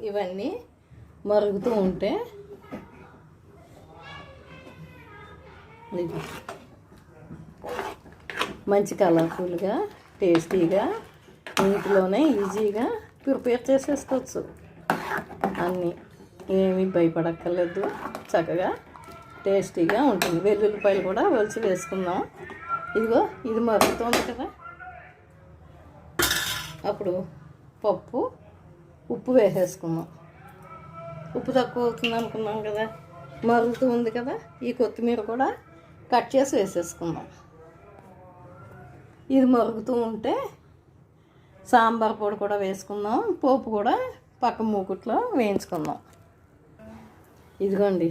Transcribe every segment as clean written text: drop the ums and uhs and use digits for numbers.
ఇవన్నీ మరుగుతూ ఉంటే మంచి కలర్ఫుల్గా టేస్టీగా ఇంట్లోనే ఈజీగా ప్రిపేర్ చేసేసుకోవచ్చు. అన్నీ ఏమీ భయపడక్కర్లేదు, చక్కగా టేస్టీగా ఉంటుంది. వెల్లుల్లిపాయలు కూడా ఒలిచి వేసుకుందాం. ఇదిగో ఇది మరుగుతుంది కదా, అప్పుడు పప్పు ఉప్పు వేసేసుకుందాం. ఉప్పు తక్కువ అవుతుంది అనుకున్నాం కదా, మరుగుతూ ఉంది కదా, ఈ కొత్తిమీర కూడా కట్ చేసి వేసేసుకుందాం. ఇది మరుగుతూ ఉంటే సాంబార్ పొడి కూడా వేసుకుందాం, పోపు కూడా పక్క మూకుట్లో వేయించుకుందాం. ఇదిగోండి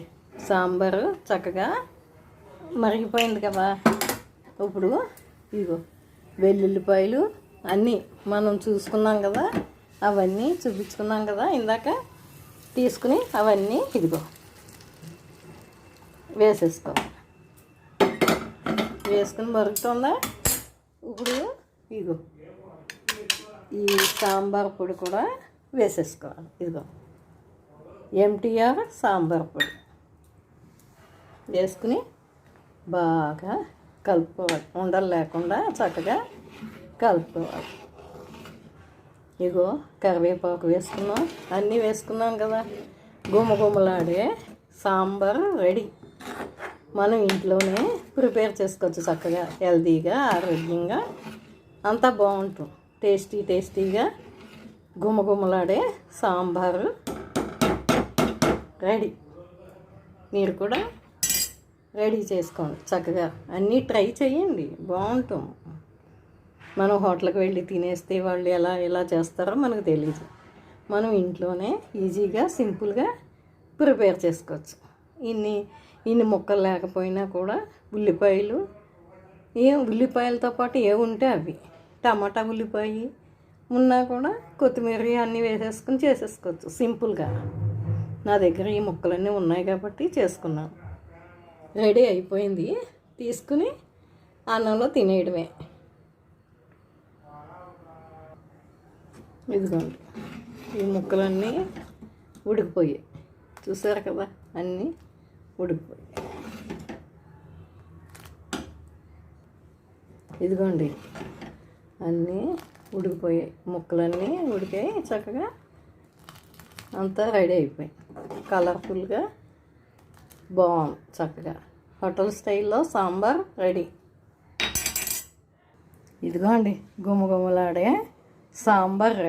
సాంబారు చక్కగా మరిగిపోయింది కదా. ఇప్పుడు ఇదిగో వెల్లుల్లిపాయలు అన్నీ మనం చూసుకున్నాం కదా, అవన్నీ చూపించుకున్నాం కదా ఇందాక, తీసుకుని అవన్నీ ఇదిగో వేసేసుకోవాలి. వేసుకుని మరుగుతుందా. ఇప్పుడు ఇదిగో ఈ సాంబార్ పొడి కూడా వేసేసుకోవాలి. ఇదిగో ఎంటీఆర్ సాంబార్ పొడి వేసుకుని బాగా కలుపుకోవాలి. ఉండలు లేకుండా చక్కగా కలుపుకోవాలి. ఇగో కరివేపాకు వేసుకున్నాం, అన్నీ వేసుకున్నాం కదా. గుమగుమలాడే సాంబార్ రెడీ. మనం ఇంట్లోనే ప్రిపేర్ చేసుకోవచ్చు చక్కగా, హెల్తీగా, ఆరోగ్యంగా, అంతా బాగుంటుంది. టేస్టీగా గుమగుమలాడే సాంబారు రెడీ. మీరు కూడా రెడీ చేసుకోండి చక్కగా. అన్నీ ట్రై చేయండి, బాగుంటుంది. మనం హోటల్కి వెళ్ళి తినేస్తే వాళ్ళు ఎలా చేస్తారో మనకు తెలియదు. మనం ఇంట్లోనే ఈజీగా సింపుల్గా ప్రిపేర్ చేసుకోవచ్చు. ఇన్ని ముక్కలు లేకపోయినా కూడా ఉల్లిపాయలతో పాటు ఉంటే అవి, టమాటా ఉల్లిపాయ ఉన్నా కూడా కొత్తిమీర అన్నీ వేసేసుకుని చేసేసుకోవచ్చు సింపుల్గా. నా దగ్గర ఈ ముక్కలన్నీ ఉన్నాయి కాబట్టి చేసుకున్నాను. రెడీ అయిపోయింది, తీసుకుని అన్నంలో తినేయడమే. ఇదిగోండి ఈ ముక్కలన్నీ ఉడికిపోయాయి, చూసారు కదా, అన్నీ ఉడికిపోయాయి. ఇదిగోండి అన్నీ ఉడికిపోయాయి, ముక్కలన్నీ ఉడికాయి చక్కగా, అంతా రెడీ అయిపోయాయి. కలర్ఫుల్గా బాగుంది చక్కగా. హోటల్ స్టైల్లో సాంబార్ రెడీ. ఇదిగోండి గుమగుమలాడే సాంబార్ రెడీ.